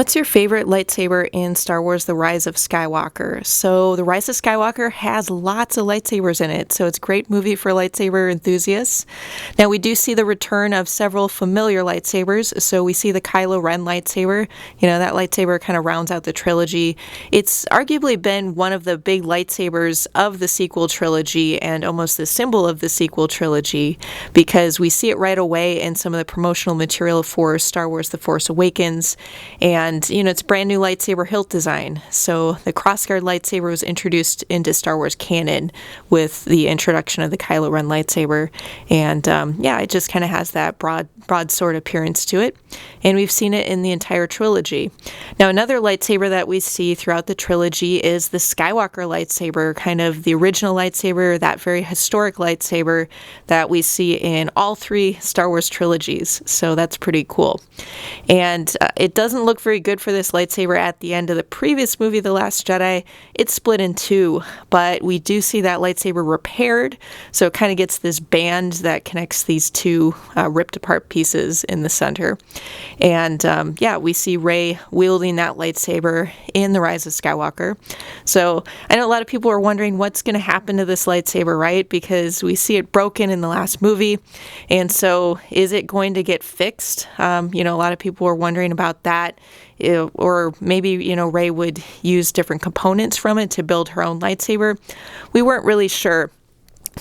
What's your favorite lightsaber in Star Wars The Rise of Skywalker? So, The Rise of Skywalker has lots of lightsabers in it, so it's a great movie for lightsaber enthusiasts. Now, we do see the return of several familiar lightsabers. So, we see the Kylo Ren lightsaber. That lightsaber kind of rounds out the trilogy. It's arguably been one of the big lightsabers of the sequel trilogy and almost the symbol of the sequel trilogy because we see it right away in some of the promotional material for Star Wars The Force Awakens. And it's brand new lightsaber hilt design. So the crossguard lightsaber was introduced into Star Wars canon with the introduction of the Kylo Ren lightsaber. And it just kind of has that broadsword appearance to it. And we've seen it in the entire trilogy. Now, another lightsaber that we see throughout the trilogy is the Skywalker lightsaber, kind of the original lightsaber, that very historic lightsaber that we see in all three Star Wars trilogies. So that's pretty cool. And it doesn't look very good for this lightsaber at the end of the previous movie, The Last Jedi. It's split in two, but we do see that lightsaber repaired. So it kind of gets this band that connects these two ripped apart pieces in the center. And we see Rey wielding that lightsaber in The Rise of Skywalker. So I know a lot of people are wondering what's going to happen to this lightsaber, right? Because we see it broken in the last movie. And so is it going to get fixed? A lot of people were wondering about that. Or maybe, Rey would use different components from it to build her own lightsaber. We weren't really sure.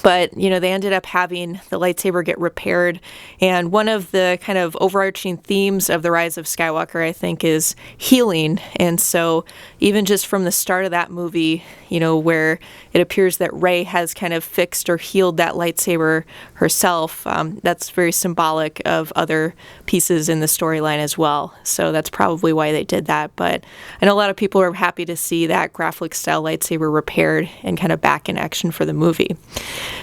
But, they ended up having the lightsaber get repaired. And one of the kind of overarching themes of The Rise of Skywalker, I think, is healing. And so even just from the start of that movie, where it appears that Rey has kind of fixed or healed that lightsaber herself, that's very symbolic of other pieces in the storyline as well. So that's probably why they did that. But I know a lot of people are happy to see that graphic style lightsaber repaired and kind of back in action for the movie.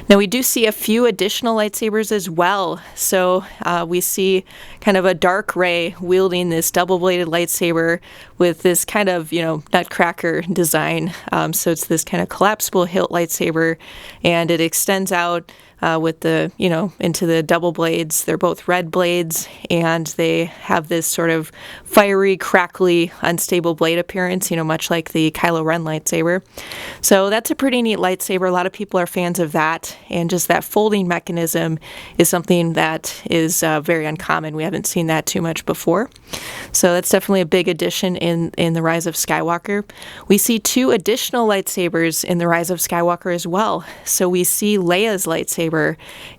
Now, we do see a few additional lightsabers as well. So we see kind of a dark Rey wielding this double-bladed lightsaber with this kind of, nutcracker design. So it's this kind of collapsible hilt lightsaber, and it extends out with the, into the double blades. They're both red blades, and they have this sort of fiery, crackly, unstable blade appearance, much like the Kylo Ren lightsaber. So that's a pretty neat lightsaber. A lot of people are fans of that, and just that folding mechanism is something that is very uncommon. We haven't seen that too much before. So that's definitely a big addition in The Rise of Skywalker. We see two additional lightsabers in The Rise of Skywalker as well. So we see Leia's lightsaber,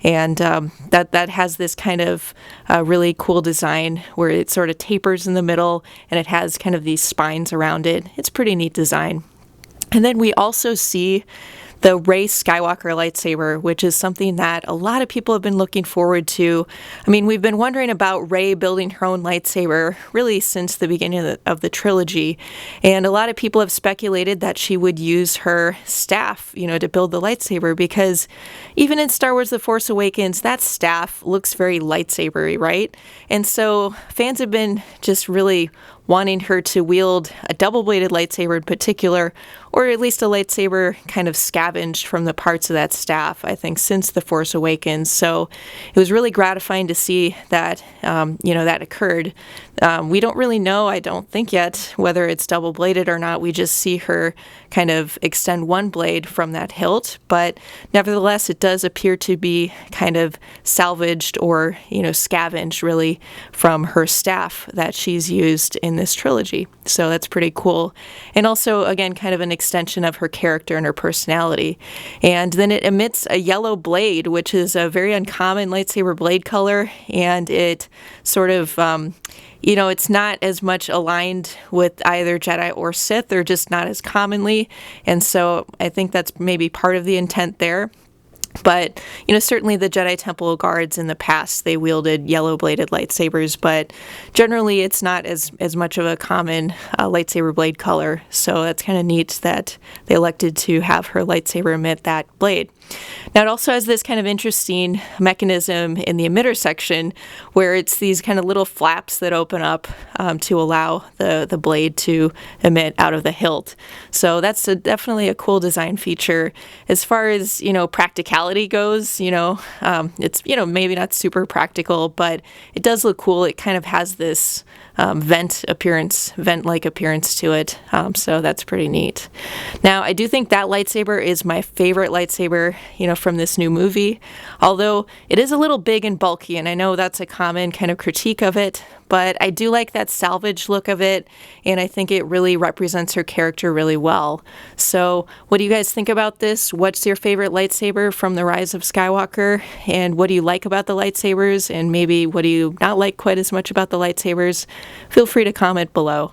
and that has this kind of really cool design where it sort of tapers in the middle and it has kind of these spines around it. It's pretty neat design. And then we also see the Rey Skywalker lightsaber, which is something that a lot of people have been looking forward to. I mean, we've been wondering about Rey building her own lightsaber really since the beginning of the trilogy. And a lot of people have speculated that she would use her staff, to build the lightsaber, because even in Star Wars The Force Awakens, that staff looks very lightsabery, right? And so fans have been just really wanting her to wield a double-bladed lightsaber in particular, or at least a lightsaber kind of scavenged from the parts of that staff, I think, since The Force Awakens. So it was really gratifying to see that, that occurred. We don't really know, I don't think yet, whether it's double-bladed or not. We just see her kind of extend one blade from that hilt, but nevertheless, it does appear to be kind of salvaged or, scavenged really from her staff that she's used in this trilogy. So that's pretty cool. And also, again, kind of an extension of her character and her personality. And then it emits a yellow blade, which is a very uncommon lightsaber blade color, and it sort of it's not as much aligned with either Jedi or Sith, or just not as commonly. And so I think that's maybe part of the intent there. But, certainly the Jedi Temple guards in the past, they wielded yellow-bladed lightsabers, but generally it's not as much of a common lightsaber blade color. So that's kind of neat that they elected to have her lightsaber emit that blade. Now, it also has this kind of interesting mechanism in the emitter section where it's these kind of little flaps that open up to allow the blade to emit out of the hilt. So that's definitely a cool design feature. As far as, practicality practicality goes, it's, maybe not super practical, but it does look cool. It kind of has this vent-like appearance to it. So that's pretty neat. Now, I do think that lightsaber is my favorite lightsaber, from this new movie, although it is a little big and bulky, and I know that's a common kind of critique of it, but I do like that salvage look of it, and I think it really represents her character really well. So what do you guys think about this? What's your favorite lightsaber from The Rise of Skywalker? And what do you like about the lightsabers? And maybe what do you not like quite as much about the lightsabers? Feel free to comment below.